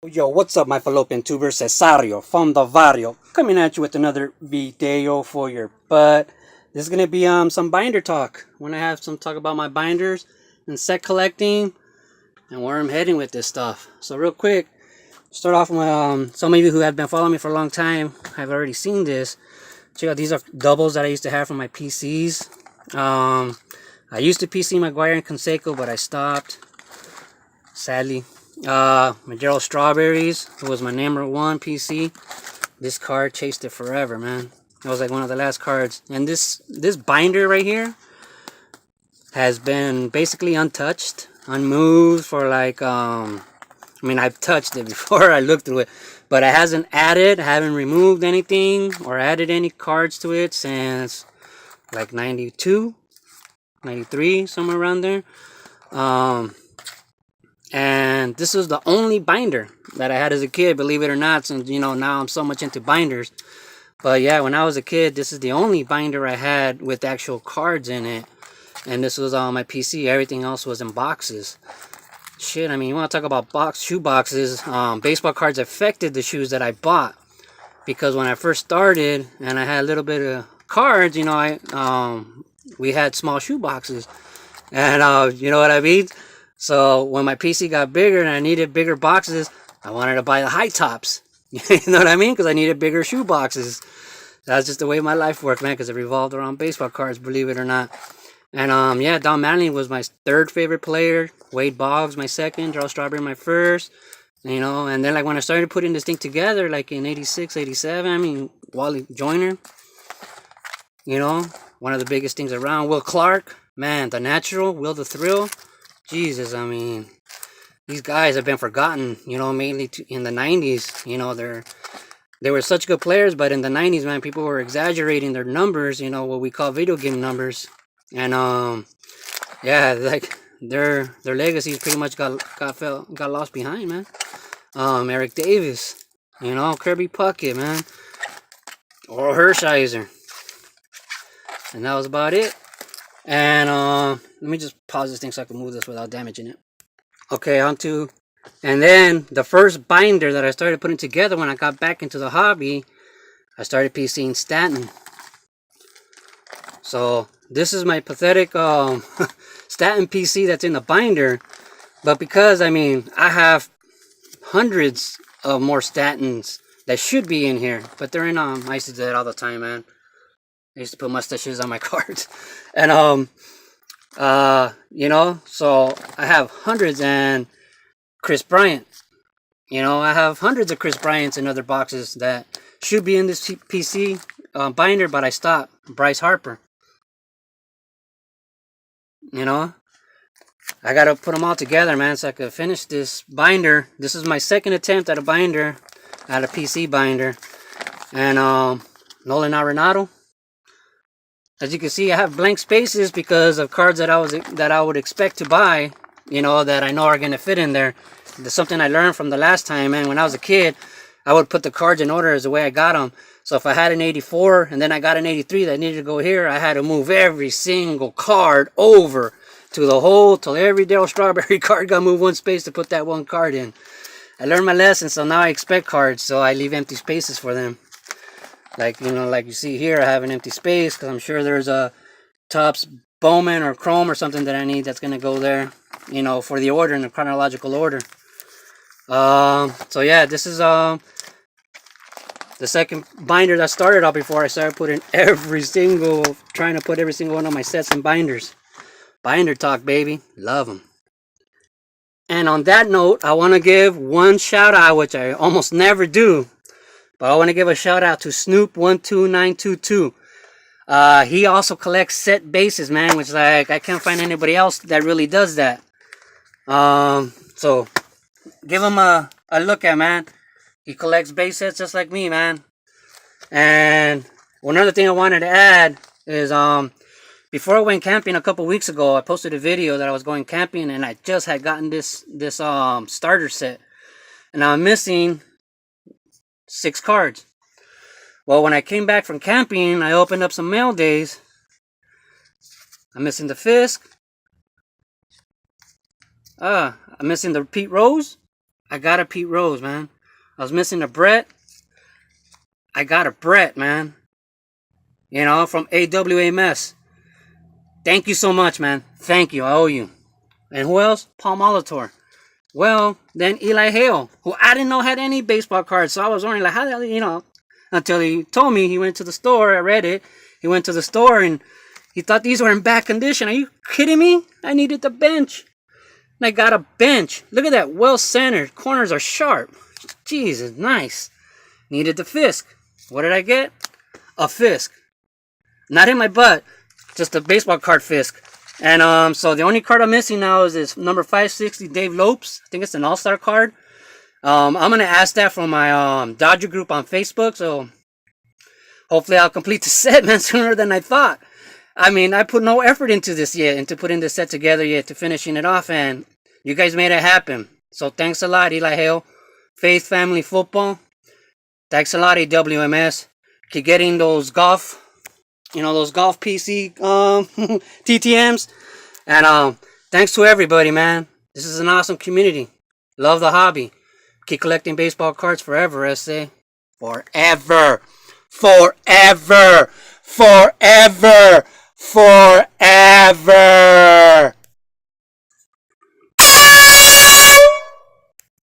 Yo, what's up, my fallopian tuber? Cesario from the Vario, coming at you with another video for your butt. This is gonna be some binder talk. I wanna have some talk about my binders and set collecting and where I'm heading with this stuff. So real quick, start off with some of you who have been following me for a long time have already seen this. Check out, these are doubles that I used to have from my PCs. I used to PC Maguire and Conseco, but I stopped, sadly. Madero Strawberries, it was my number 1 PC. This card chased it forever, man. It was like one of the last cards. And this binder right here has been basically untouched, unmoved for like I mean, I've touched it before. I looked through it, but I hasn't added, haven't removed anything or added any cards to it since like 92, 93, somewhere around there. And this was the only binder that I had as a kid, believe it or not, since, you know, now I'm so much into binders. But yeah, when I was a kid, this is the only binder I had with actual cards in it. And this was on my PC. Everything else was in boxes. Shit, I mean, you want to talk about shoe boxes. Baseball cards affected the shoes that I bought. Because when I first started and I had a little bit of cards, you know, we had small shoe boxes. And you know what I mean? So when my PC got bigger and I needed bigger boxes, I wanted to buy the high tops. You know what I mean? Because I needed bigger shoe boxes. That's just the way my life worked, man, because it revolved around baseball cards, believe it or not. And yeah, Don Mattingly was my third favorite player. Wade Boggs, my second. Darryl Strawberry, my first. You know, and then like when I started putting this thing together, like in 86, 87, I mean, Wally Joyner, you know, one of the biggest things around. Will Clark, man, the natural. Will the Thrill. Jesus, I mean, these guys have been forgotten, you know, mainly in the 90s. You know, they were such good players, but in the 90s, man, people were exaggerating their numbers, you know, what we call video game numbers. And yeah, like their legacies pretty much got lost behind, man. Eric Davis, you know, Kirby Puckett, man, or Hershiser. And that was about it. And let me just pause this thing so I can move this without damaging it. Okay, on to, and then the first binder that I started putting together when I got back into the hobby, I started PCing Stanton. So this is my pathetic Stanton PC that's in the binder, but because, I mean, I have hundreds of more Stantons that should be in here, but they're in, I used to do that all the time, man. I used to put mustaches on my cards. And you know, so I have hundreds. And Chris Bryant, you know, I have hundreds of Chris Bryants in other boxes that should be in this PC binder, but I stopped. Bryce Harper, you know, I gotta put them all together, man, so I could finish this binder. This is my second attempt at a binder, at a PC binder. And Nolan Arenado. As you can see, I have blank spaces because of cards that I would expect to buy, you know, that I know are gonna fit in there. That's something I learned from the last time, man. When I was a kid, I would put the cards in order as the way I got them. So if I had an 84 and then I got an 83 that needed to go here, I had to move every single card over to the hole till every Darryl Strawberry card got moved one space to put that one card in. I learned my lesson, so now I expect cards, so I leave empty spaces for them. Like, you know, like you see here, I have an empty space because I'm sure there's a Topps Bowman or Chrome or something that I need that's going to go there, you know, for the order in the chronological order. So yeah, this is the second binder that started out before I started putting trying to put every single one of my sets in binders. Binder talk, baby. Love them. And on that note, I want to give one shout out, which I almost never do. But I want to give a shout out to Snoop12922. He also collects set bases, man, which, like, I can't find anybody else that really does that. So give him a look at, man. He collects base sets just like me, man. And one other thing I wanted to add is before I went camping a couple weeks ago, I posted a video that I was going camping and I just had gotten this starter set, and I'm missing 6 cards. Well, when I came back from camping, I opened up some mail days. I'm missing the Fisk. I'm missing the Pete Rose. I got a Pete Rose, man. I was missing a Brett. I got a Brett, man. You know, from AWMS. Thank you so much, man. Thank you. I owe you. And who else? Paul Molitor. Well, then Eli Hale, who I didn't know had any baseball cards. So I was wondering, like, how the hell, you know, until he told me he went to the store. I read it. He went to the store and he thought these were in bad condition. Are you kidding me? I needed the bench. And I got a bench. Look at that. Well centered. Corners are sharp. Jesus, nice. Needed the Fisk. What did I get? A Fisk. Not in my butt. Just a baseball card Fisk. And so the only card I'm missing now is this number 560 Dave Lopes. I think it's an all-star card. I'm going to ask that from my Dodger group on Facebook. So hopefully I'll complete the set, man, sooner than I thought. I mean, I put no effort into this yet, into putting the set together yet, to finishing it off, and you guys made it happen. So thanks a lot, Eli Hale. Faith Family Football. Thanks a lot, AWMS. Keep getting those golf, you know, those golf PC TTMs. And thanks to everybody, man. This is an awesome community. Love the hobby. Keep collecting baseball cards forever, I say. Forever. Forever. Forever. Forever.